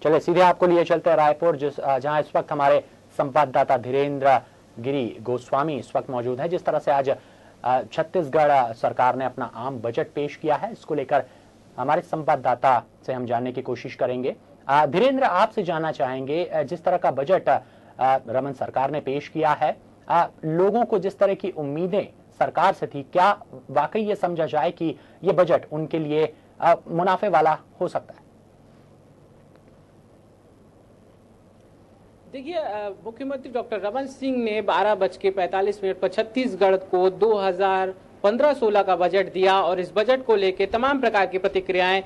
चले सीधे आपको लिए चलते हैं रायपुर, जहां इस वक्त हमारे संवाददाता धीरेन्द्र गिरी गोस्वामी इस वक्त मौजूद है। जिस तरह से आज छत्तीसगढ़ सरकार ने अपना आम बजट पेश किया है, इसको लेकर हमारे संवाददाता से हम जानने की कोशिश करेंगे। धीरेन्द्र, आपसे जानना चाहेंगे, जिस तरह का बजट रमन सरकार ने पेश किया है, लोगों को जिस तरह की उम्मीदें सरकार से थी, क्या वाकई ये समझा जाए कि ये बजट उनके लिए मुनाफे वाला हो सकता है? देखिए, मुख्यमंत्री डॉक्टर रमन सिंह ने 12:45 पर छत्तीसगढ़ को 2015-16 का बजट दिया और इस बजट को लेकर तमाम प्रकार की प्रतिक्रियाएं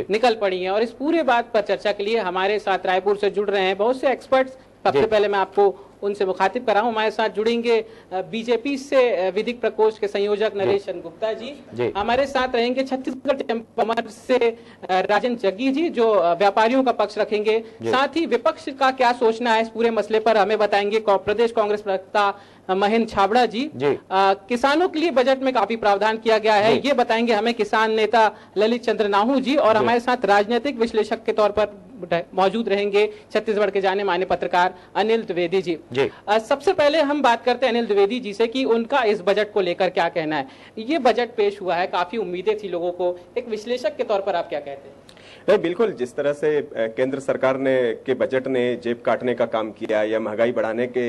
निकल पड़ी हैं। और इस पूरे बात पर चर्चा के लिए हमारे साथ रायपुर से जुड़ रहे हैं बहुत से एक्सपर्ट्स। सबसे पहले मैं आपको उनसे मुखातिब कर रहा हूं। हमारे साथ जुड़ेंगे बीजेपी से विधिक प्रकोष्ठ के संयोजक नरेश चंद्र गुप्ता जी। हमारे साथ रहेंगे छत्तीसगढ़ चैंबर से राजन जग्गी जी, जो व्यापारियों का पक्ष रखेंगे। साथ ही विपक्ष का क्या सोचना है इस पूरे मसले पर हमें बताएंगे प्रदेश कांग्रेस प्रवक्ता महेंद्र छाबड़ा जी। किसानों के लिए बजट में काफी प्रावधान किया गया है, ये बताएंगे हमें किसान नेता ललित चंद्र नाहू जी। और हमारे साथ राजनीतिक विश्लेषक के तौर पर मौजूद रहेंगे छत्तीसगढ़ के जाने माने पत्रकार अनिल द्विवेदी जी। सबसे पहले हम बात करते हैं अनिल द्विवेदी जी से कि उनका इस बजट को लेकर क्या कहना है। ये बजट पेश हुआ है, काफी उम्मीदें थी लोगों को, एक विश्लेषक के तौर पर आप क्या कहते हैं? नहीं, बिल्कुल, जिस तरह से केंद्र सरकार ने के बजट ने जेब काटने का काम किया या महंगाई बढ़ाने के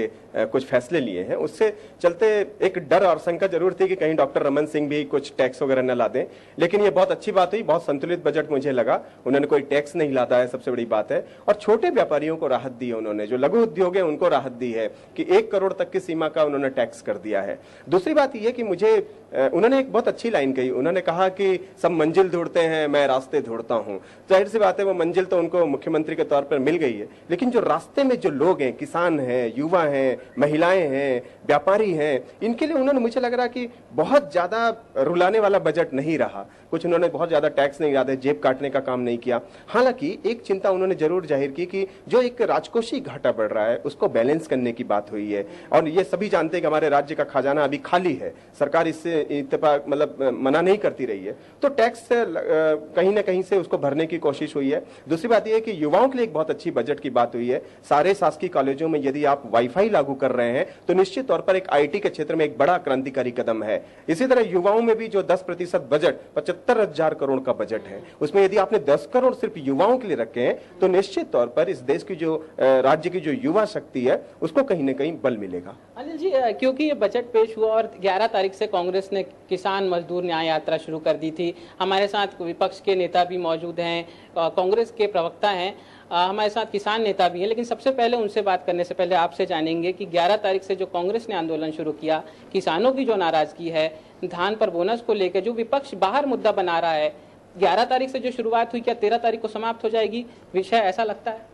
कुछ फैसले लिए हैं, उससे चलते एक डर और शंका जरूर थी कि कहीं डॉक्टर रमन सिंह भी कुछ टैक्स वगैरह न ला दें। लेकिन ये बहुत अच्छी बात हुई, बहुत संतुलित बजट मुझे लगा। उन्होंने कोई टैक्स नहीं लादा है, सबसे बड़ी बात है। और छोटे व्यापारियों को राहत दी है उन्होंने, जो लघु उद्योग है उनको राहत दी है कि 1 करोड़ तक की सीमा का उन्होंने टैक्स कर दिया है। दूसरी बात यह कि मुझे उन्होंने एक बहुत अच्छी लाइन कही। उन्होंने कहा कि सब मंजिल ढूंढते हैं, मैं रास्ते ढूंढता हूं। जाहिर सी बात है, वो मंजिल तो उनको मुख्यमंत्री के तौर पर मिल गई है, लेकिन जो रास्ते में जो लोग हैं, किसान हैं, युवा हैं, महिलाएं हैं, व्यापारी हैं, इनके लिए उन्होंने, मुझे लग रहा कि बहुत ज्यादा रुलाने वाला बजट नहीं रहा। कुछ उन्होंने बहुत ज्यादा टैक्स नहीं लादे, जेब काटने का काम नहीं किया। हालांकि एक चिंता उन्होंने जरूर जाहिर की कि जो एक राजकोषीय घाटा बढ़ रहा है उसको बैलेंस करने की बात हुई है। और ये सभी जानते हैं कि हमारे राज्य का खजाना अभी खाली है, सरकार इससे इत्तेफाक मतलब मना नहीं करती रही है, तो टैक्स कहीं ना कहीं से उसको भरने की कोशिश हुई है। दूसरी बात यह है कि युवाओं के लिए एक बहुत अच्छी बजट की बात हुई है। सारे शासकीय कॉलेजों में यदि आप वाईफाई लागू कर रहे हैं तो निश्चित तौर पर एक आईटी के क्षेत्र में एक बड़ा क्रांतिकारी कदम है। इसी तरह युवाओं में भी जो 10% बजट 75,000 करोड़ का बजट है, उसमें यदि आपने 10 करोड़ सिर्फ युवाओं के लिए रखे हैं तो निश्चित तौर पर इस देश की जो राज्य की जो युवा शक्ति है उसको कहीं ना कहीं बल मिलेगा। अनिल जी, क्योंकि ये बजट पेश हुआ और 11 तारीख से कांग्रेस ने किसान मजदूर न्याय यात्रा शुरू कर दी थी। हमारे साथ विपक्ष के नेता भी मौजूद हैं, कांग्रेस के प्रवक्ता हैं, हमारे साथ किसान नेता भी हैं। लेकिन सबसे पहले उनसे बात करने से पहले आपसे जानेंगे कि 11 तारीख से जो कांग्रेस ने आंदोलन शुरू किया, किसानों की जो नाराजगी है धान पर बोनस को लेकर, जो विपक्ष बाहर मुद्दा बना रहा है, 11 तारीख से जो शुरुआत हुई, क्या 13 तारीख को समाप्त हो जाएगी विषय, ऐसा लगता है?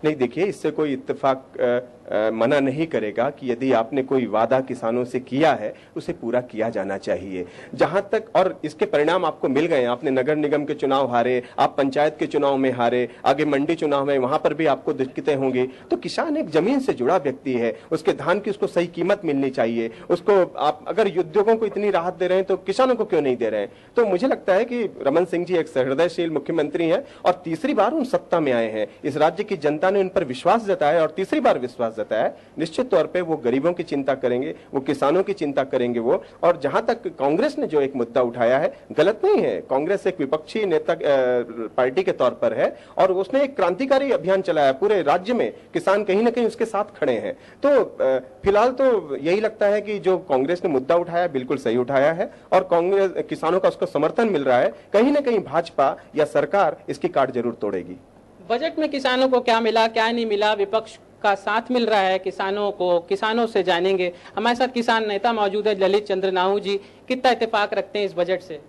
नहीं, देखिए, इससे कोई इत्तेफाक मना नहीं करेगा कि यदि आपने कोई वादा किसानों से किया है उसे पूरा किया जाना चाहिए। जहां तक, और इसके परिणाम आपको मिल गए, आपने नगर निगम के चुनाव हारे, आप पंचायत के चुनाव में हारे, आगे मंडी चुनाव में वहां पर भी आपको दिक्कतें होंगी। तो किसान एक जमीन से जुड़ा व्यक्ति है, उसके धान की उसको सही कीमत मिलनी चाहिए। उसको आप अगर उद्योगों को इतनी राहत दे रहे हैं तो किसानों को क्यों नहीं दे रहे हैं? तो मुझे लगता है कि रमन सिंह जी एक सहृदयशील मुख्यमंत्री हैं और तीसरी बार उन सत्ता में आए हैं। इस राज्य की जनता ने उन पर विश्वास जताया और तीसरी बार विश्वास जताया। निश्चित तौर पे वो गरीबों की चिंता करेंगे, वो किसानों की चिंता करेंगे वो। और जहां तक कांग्रेस ने जो एक मुद्दा उठाया है, गलत नहीं है, कांग्रेस एक विपक्षी नेता पार्टी के तौर पर है और उसने एक क्रांतिकारी अभियान चलाया पूरे राज्य में, किसान कहीं ना कहीं उसके साथ खड़े हैं। तो फिलहाल तो यही लगता है कि जो कांग्रेस ने मुद्दा उठाया बिल्कुल सही उठाया है और कांग्रेस किसानों का उसको समर्थन मिल रहा है। कहीं ना कहीं भाजपा या सरकार इसकी काट जरूर तोड़ेगी। बजट में किसानों को क्या मिला, क्या नहीं मिला, विपक्ष का साथ मिल रहा है किसानों को, किसानों से जानेंगे। हमारे साथ किसान नेता मौजूद है ललित चंद्र नाहू जी, कितना इत्तेफाक रखते हैं इस बजट से?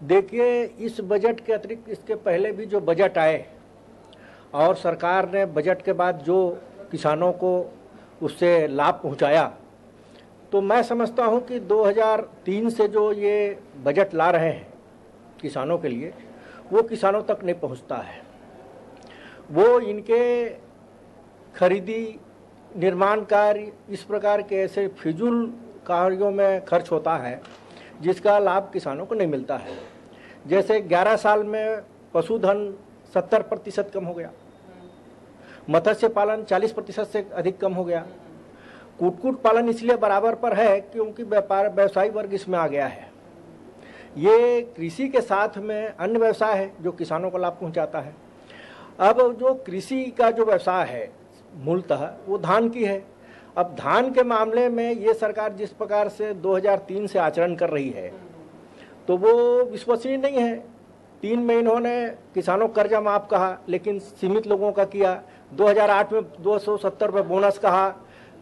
देखिए, इस बजट के अतिरिक्त इसके पहले भी जो बजट आए और सरकार ने बजट के बाद जो किसानों को उससे लाभ पहुंचाया, तो मैं समझता हूं कि 2003 से जो ये बजट ला रहे हैं किसानों के लिए, वो किसानों तक नहीं पहुंचता है। वो इनके खरीदी, निर्माण कार्य, इस प्रकार के ऐसे फिजूल कार्यों में खर्च होता है जिसका लाभ किसानों को नहीं मिलता है। जैसे 11 साल में पशुधन 70% कम हो गया, मत्स्य पालन 40% से अधिक कम हो गया। कुक्कुट पालन इसलिए बराबर पर है क्योंकि व्यवसायी वर्ग इसमें आ गया है। ये कृषि के साथ में अन्य व्यवसाय है जो किसानों को लाभ पहुंचाता है। अब जो कृषि का जो व्यवसाय है मूलतः वो धान की है। अब धान के मामले में ये सरकार जिस प्रकार से 2003 से आचरण कर रही है तो वो विश्वसनीय नहीं है। 3 में इन्होंने किसानों को कर्जा माफ कहा लेकिन सीमित लोगों का किया। 2008 में 270 रुपये बोनस कहा,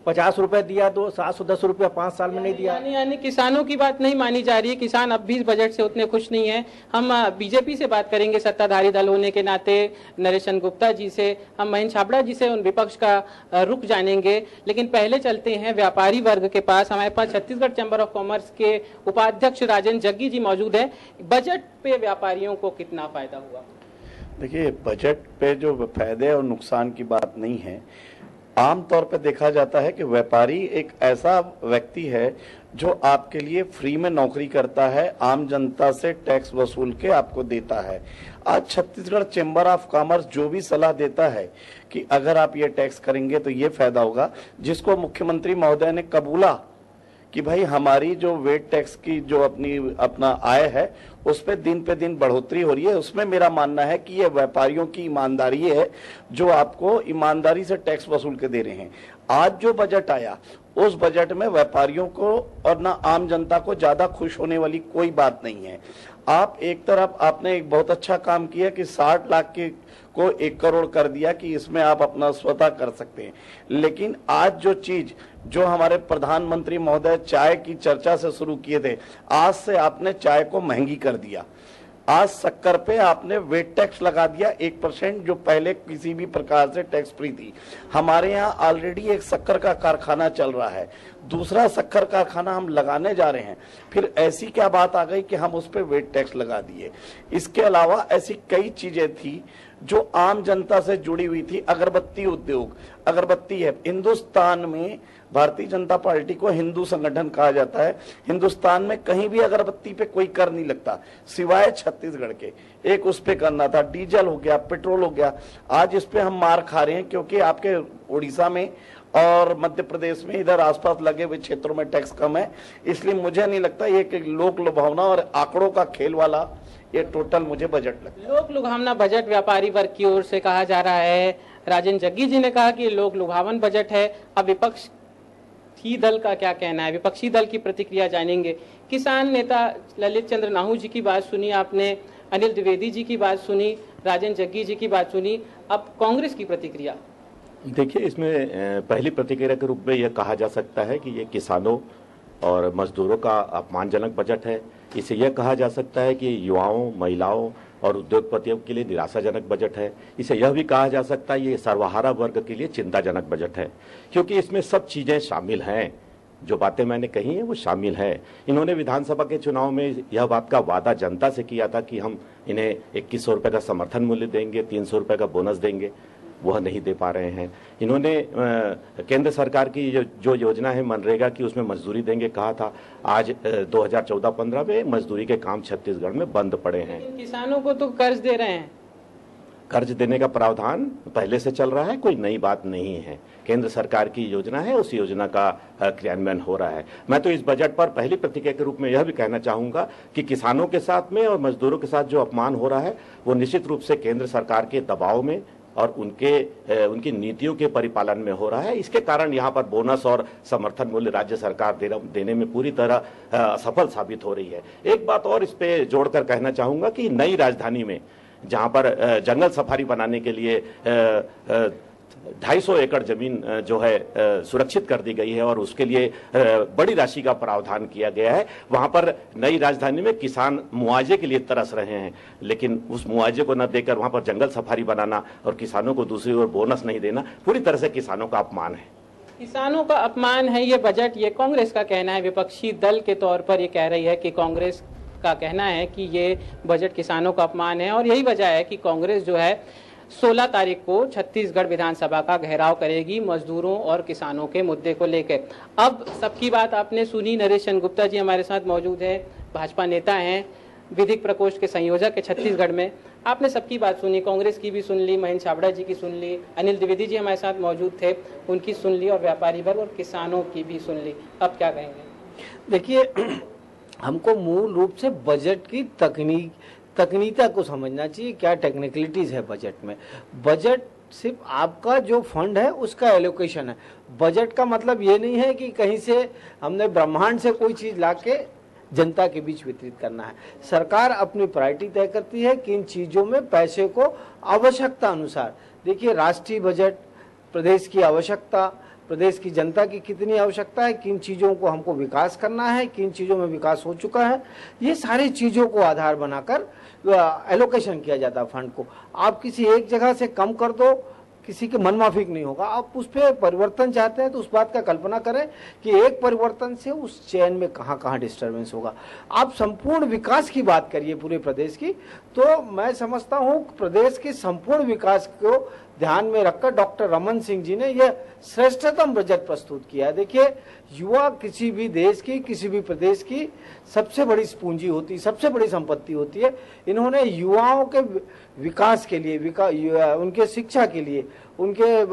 50 रुपए दिया, 710 रुपया 5 साल में नहीं दिया। यानी किसानों की बात नहीं मानी जा रही है। किसान अब भी इस बजट से उतने खुश नहीं है। हम बीजेपी से बात करेंगे, सत्ताधारी दल होने के नाते नरेशन गुप्ता जी से, हम महेंद्र छाबड़ा जी से उन विपक्ष का रुख जानेंगे। लेकिन पहले चलते हैं व्यापारी वर्ग के पास। हमारे पास छत्तीसगढ़ चैम्बर ऑफ कॉमर्स के उपाध्यक्ष राजेंद्र जग्गी जी मौजूद है। बजट पे व्यापारियों को कितना फायदा हुआ? देखिए, बजट पे जो फायदे और नुकसान की बात नहीं है। आमतौर पर देखा जाता है कि व्यापारी एक ऐसा व्यक्ति है जो आपके लिए फ्री में नौकरी करता है, आम जनता से टैक्स वसूल के आपको देता है। आज छत्तीसगढ़ चैम्बर ऑफ कॉमर्स जो भी सलाह देता है कि अगर आप ये टैक्स करेंगे तो ये फायदा होगा, जिसको मुख्यमंत्री महोदय ने कबूला कि भाई हमारी जो वेट टैक्स की जो अपना आय है उस पे दिन बढ़ोतरी हो रही है। उसमें मेरा मानना है कि ये व्यापारियों की ईमानदारी है जो आपको ईमानदारी से टैक्स वसूल के दे रहे हैं। आज जो बजट आया उस बजट में व्यापारियों को और ना आम जनता को ज्यादा खुश होने वाली कोई बात नहीं है। आप एक तरफ आपने एक बहुत अच्छा काम किया कि 60 लाख के को 1 करोड़ कर दिया कि इसमें आप अपना स्वतः कर सकते हैं। लेकिन आज जो चीज जो हमारे प्रधानमंत्री महोदय चाय की चर्चा से शुरू किए थे, आज से आपने चाय को महंगी कर दिया। आज शक्कर पे आपने वेट टैक्स लगा दिया 1%, जो पहले किसी भी प्रकार से टैक्स फ्री थी। हमारे यहाँ ऑलरेडी एक शक्कर का कारखाना चल रहा है, दूसरा शक्कर कारखाना हम लगाने जा रहे हैं। फिर ऐसी क्या बात आ गई कि हम उस पर वेट टैक्स लगा दिए। इसके अलावा ऐसी कई चीजें थी जो आम जनता से जुड़ी हुई थी। अगरबत्ती उद्योग, अगरबत्ती है हिंदुस्तान में, भारतीय जनता पार्टी को हिंदू संगठन कहा जाता है। हिंदुस्तान में कहीं भी अगरबत्ती पे कोई कर नहीं लगता सिवाय छत्तीसगढ़ के। एक उस पे करना था, डीजल हो गया, पेट्रोल हो गया। आज इस पे हम मार खा रहे हैं क्योंकि आपके उड़ीसा में और मध्य प्रदेश में इधर आसपास लगे हुए क्षेत्रों में टैक्स कम है। इसलिए मुझे नहीं लगता ये कि लोक लुभावना और आंकड़ों का खेल वाला ये टोटल मुझे बजट लगता है। लोक लुभावना बजट व्यापारी वर्ग की ओर से कहा जा रहा है। राजेंद्र जग्गी जी ने कहा कि लोक लुभावन बजट है। अब विपक्षी दल का क्या कहना है, विपक्षी दल की प्रतिक्रिया जानेंगे। किसान नेता ललित चंद्र नाहू जी की बात सुनी आपने, अनिल द्विवेदी जी की बात सुनी, राजेंद्र जग्गी जी की बात सुनी। अब कांग्रेस की प्रतिक्रिया देखिए, इसमें पहली प्रतिक्रिया के रूप में यह कहा जा सकता है कि ये किसानों और मजदूरों का अपमानजनक बजट है। इसे यह कहा जा सकता है कि युवाओं, महिलाओं और उद्योगपतियों के लिए निराशाजनक बजट है। इसे यह भी कहा जा सकता है ये सर्वहारा वर्ग के लिए चिंताजनक बजट है, क्योंकि इसमें सब चीजें शामिल हैं। जो बातें मैंने कही हैं वो शामिल है। इन्होंने विधानसभा के चुनाव में यह बात का वादा जनता से किया था कि हम इन्हें 2100 रुपए का समर्थन मूल्य देंगे, 300 रुपए का बोनस देंगे, वह नहीं दे पा रहे हैं। इन्होंने केंद्र सरकार की जो योजना है मनरेगा की, उसमें मजदूरी देंगे कहा था। आज 2014-15 में मजदूरी के काम छत्तीसगढ़ में बंद पड़े हैं। किसानों को तो कर्ज दे रहे हैं। कर्ज देने का प्रावधान पहले से चल रहा है, कोई नई बात नहीं है। केंद्र सरकार की योजना है, उस योजना का क्रियान्वयन हो रहा है। मैं तो इस बजट पर पहली प्रतिक्रिया के रूप में यह भी कहना चाहूंगा कि किसानों के साथ में और मजदूरों के साथ जो अपमान हो रहा है वो निश्चित रूप से केंद्र सरकार के दबाव में और उनकी नीतियों के परिपालन में हो रहा है। इसके कारण यहाँ पर बोनस और समर्थन मूल्य राज्य सरकार देने में पूरी तरह सफल साबित हो रही है। एक बात और इस पे जोड़कर कहना चाहूंगा कि नई राजधानी में जहाँ पर जंगल सफारी बनाने के लिए 250 एकड़ जमीन जो है सुरक्षित कर दी गई है और उसके लिए बड़ी राशि का प्रावधान किया गया है। वहां पर नई राजधानी में किसान मुआवजे के लिए तरस रहे हैं, लेकिन उस मुआवजे को न देकर वहां पर जंगल सफारी बनाना और किसानों को दूसरी ओर बोनस नहीं देना पूरी तरह से किसानों का अपमान है। किसानों का अपमान है ये बजट, ये कांग्रेस का कहना है। विपक्षी दल के तौर पर ये कह रही है कि कांग्रेस का कहना है कि ये बजट किसानों का अपमान है और यही वजह है कि कांग्रेस जो है 16 तारीख को छत्तीसगढ़ विधानसभा का घेराव करेगी मजदूरों और किसानों के मुद्दे को लेकर। अब सबकी बात आपने सुनी। नरेशन गुप्ता जी हमारे साथ मौजूद है, भाजपा नेता हैं। विधिक प्रकोष्ठ के संयोजक है छत्तीसगढ़ में। आपने सबकी बात सुनी, कांग्रेस की भी सुन ली, महेंद्र छाबड़ा जी की सुन ली, अनिल द्विवेदी जी हमारे साथ मौजूद थे, उनकी सुन ली, और व्यापारी वर्ग और किसानों की भी सुन ली। अब क्या कहेंगे? देखिए, हमको मूल रूप से बजट की तकनीकता को समझना चाहिए। क्या टेक्निकलिटीज है बजट में। बजट सिर्फ आपका जो फंड है उसका एलोकेशन है। बजट का मतलब ये नहीं है कि कहीं से हमने ब्रह्मांड से कोई चीज लाके जनता के बीच वितरित करना है। सरकार अपनी प्रायोरिटी तय करती है कि इन चीजों में पैसे को आवश्यकता अनुसार, देखिए राष्ट्रीय बजट, प्रदेश की आवश्यकता, प्रदेश की जनता की कितनी आवश्यकता है, किन चीज़ों को हमको विकास करना है, किन चीज़ों में विकास हो चुका है, ये सारी चीज़ों को आधार बनाकर एलोकेशन किया जाता है फंड को। आप किसी एक जगह से कम कर दो, किसी के मन माफिक नहीं होगा। आप उस पर परिवर्तन चाहते हैं तो उस बात का कल्पना करें कि एक परिवर्तन से उस चैन में कहाँ कहाँ डिस्टर्बेंस होगा। आप संपूर्ण विकास की बात करिए पूरे प्रदेश की, तो मैं समझता हूँ प्रदेश के संपूर्ण विकास को ध्यान में रखकर डॉक्टर रमन सिंह जी ने यह श्रेष्ठतम बजट प्रस्तुत किया है। देखिए, युवा किसी भी देश की, किसी भी प्रदेश की सबसे बड़ी पूंजी होती है, सबसे बड़ी संपत्ति होती है। इन्होंने युवाओं के विकास के लिए, उनके शिक्षा के लिए, उनके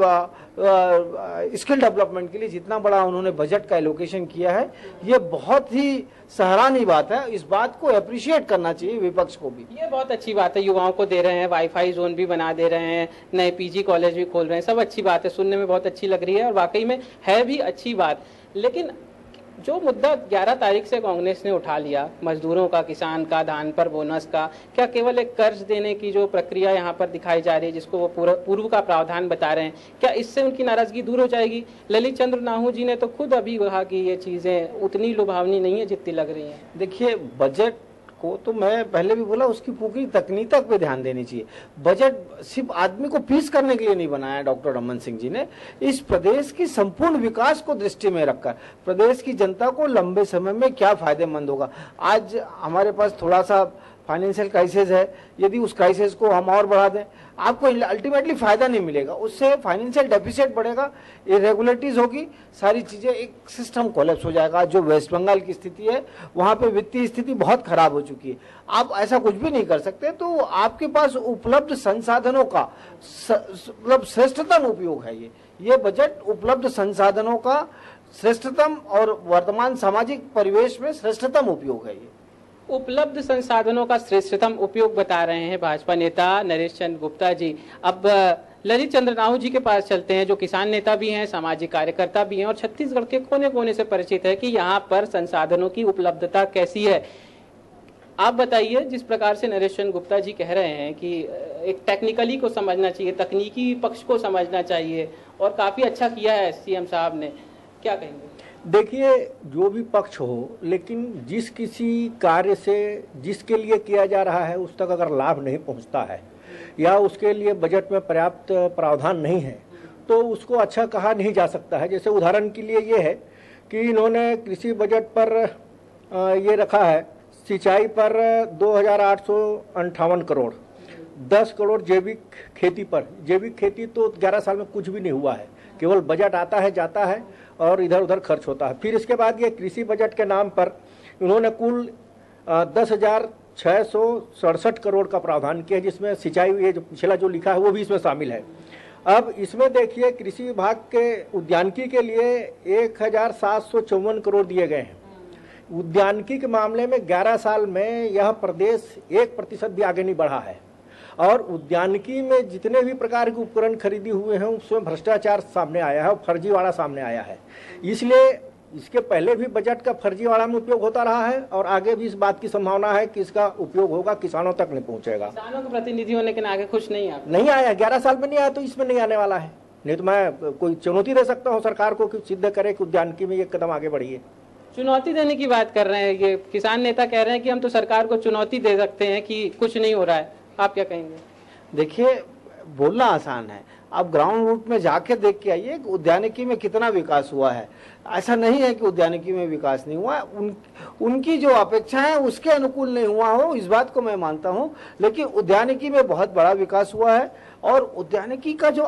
स्किल डेवलपमेंट के लिए जितना बड़ा उन्होंने बजट का एलोकेशन किया है, ये बहुत ही सराहनीय बात है। इस बात को अप्रिशिएट करना चाहिए विपक्ष को भी। ये बहुत अच्छी बात है, युवाओं को दे रहे हैं, वाईफाई जोन भी बना दे रहे हैं, नए पीजी कॉलेज भी खोल रहे हैं, सब अच्छी बात है, सुनने में बहुत अच्छी लग रही है और वाकई में है भी अच्छी बात। लेकिन जो मुद्दा 11 तारीख से कांग्रेस ने उठा लिया, मजदूरों का, किसान का, धान पर बोनस का, क्या केवल एक कर्ज देने की जो प्रक्रिया यहाँ पर दिखाई जा रही है, जिसको वो पूर्व का प्रावधान बता रहे हैं, क्या इससे उनकी नाराजगी दूर हो जाएगी? ललित चंद्र नाहू जी ने तो खुद अभी कहा कि ये चीजें उतनी लुभावनी नहीं है जितनी लग रही हैं। देखिए, बजट को तो मैं पहले भी बोला, उसकी पूरी तकनीक पे ध्यान देनी चाहिए। बजट सिर्फ आदमी को फीस करने के लिए नहीं बनाया डॉक्टर रमन सिंह जी ने, इस प्रदेश की संपूर्ण विकास को दृष्टि में रखकर प्रदेश की जनता को लंबे समय में क्या फायदेमंद होगा। आज हमारे पास थोड़ा सा फाइनेंशियल क्राइसिस है, यदि उस क्राइसिस को हम और बढ़ा दें, आपको अल्टीमेटली फायदा नहीं मिलेगा, उससे फाइनेंशियल डेफिसिट बढ़ेगा, इरेगुलरिटीज होगी, सारी चीजें, एक सिस्टम कोलैप्स हो जाएगा। जो वेस्ट बंगाल की स्थिति है, वहां पे वित्तीय स्थिति बहुत खराब हो चुकी है। आप ऐसा कुछ भी नहीं कर सकते, तो आपके पास उपलब्ध संसाधनों का मतलब श्रेष्ठतम उपयोग है। ये बजट उपलब्ध संसाधनों का श्रेष्ठतम और वर्तमान सामाजिक परिवेश में श्रेष्ठतम उपयोग है। ये उपलब्ध संसाधनों का श्रेष्ठतम उपयोग बता रहे हैं भाजपा नेता नरेश चंद्र गुप्ता जी। अब ललित चंद्र नाहू जी के पास चलते हैं, जो किसान नेता भी हैं, सामाजिक कार्यकर्ता भी हैं और छत्तीसगढ़ के कोने कोने से परिचित है कि यहाँ पर संसाधनों की उपलब्धता कैसी है। आप बताइए, जिस प्रकार से नरेश चंद्र गुप्ता जी कह रहे हैं कि एक टेक्निकली को समझना चाहिए, तकनीकी पक्ष को समझना चाहिए, और काफी अच्छा किया है सीएम साहब ने, क्या कहेंगे? देखिए, जो भी पक्ष हो, लेकिन जिस किसी कार्य से जिसके लिए किया जा रहा है उस तक अगर लाभ नहीं पहुंचता है या उसके लिए बजट में पर्याप्त प्रावधान नहीं है, तो उसको अच्छा कहा नहीं जा सकता है। जैसे उदाहरण के लिए ये है कि इन्होंने कृषि बजट पर ये रखा है, सिंचाई पर 2,858 करोड़, 10 करोड़ जैविक खेती पर। जैविक खेती तो 11 साल में कुछ भी नहीं हुआ है, केवल बजट आता है, जाता है और इधर उधर खर्च होता है। फिर इसके बाद ये कृषि बजट के नाम पर उन्होंने कुल 10,667 करोड़ का प्रावधान किया, जिसमें सिंचाई, ये जो पिछला जो लिखा है वो भी इसमें शामिल है। अब इसमें देखिए, कृषि विभाग के उद्यानिकी के लिए 1,754 करोड़ दिए गए हैं। उद्यानिकी के मामले में 11 साल में यह प्रदेश 1% भी आगे नहीं बढ़ा है, और उद्यानिकी में जितने भी प्रकार के उपकरण खरीदी हुए हैं उसमें भ्रष्टाचार सामने आया है और फर्जीवाड़ा सामने आया है। इसलिए इसके पहले भी बजट का फर्जीवाड़ा में उपयोग होता रहा है और आगे भी इस बात की संभावना है कि इसका उपयोग होगा, किसानों तक नहीं पहुंचेगा। किसानों के प्रतिनिधि होने के आगे खुश नहीं आया, 11 साल में नहीं आया, तो इसमें नहीं आने वाला है। नहीं तो मैं कोई चुनौती दे सकता हूँ सरकार को कि सिद्ध करे कि उद्यानिकी में एक कदम आगे बढ़ी है। चुनौती देने की बात कर रहे हैं, ये किसान नेता कह रहे हैं कि हम तो सरकार को चुनौती दे सकते हैं कि कुछ नहीं हो रहा है, आप क्या कहेंगे? देखिए, बोलना आसान है, आप ग्राउंड रूट में जाके देख के आइए उद्यानिकी में कितना विकास हुआ है। ऐसा नहीं है कि उद्यानिकी में विकास नहीं हुआ, उनकी जो अपेक्षा है उसके अनुकूल नहीं हुआ हो, इस बात को मैं मानता हूं, लेकिन उद्यानिकी में बहुत बड़ा विकास हुआ है। और उद्यानिकी का जो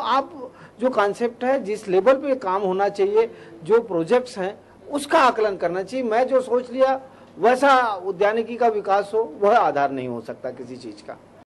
कॉन्सेप्ट है, जिस लेवल पे काम होना चाहिए, जो प्रोजेक्ट्स हैं, उसका आकलन करना चाहिए। मैं जो सोच लिया वैसा उद्यानिकी का विकास हो, वह आधार नहीं हो सकता किसी चीज का।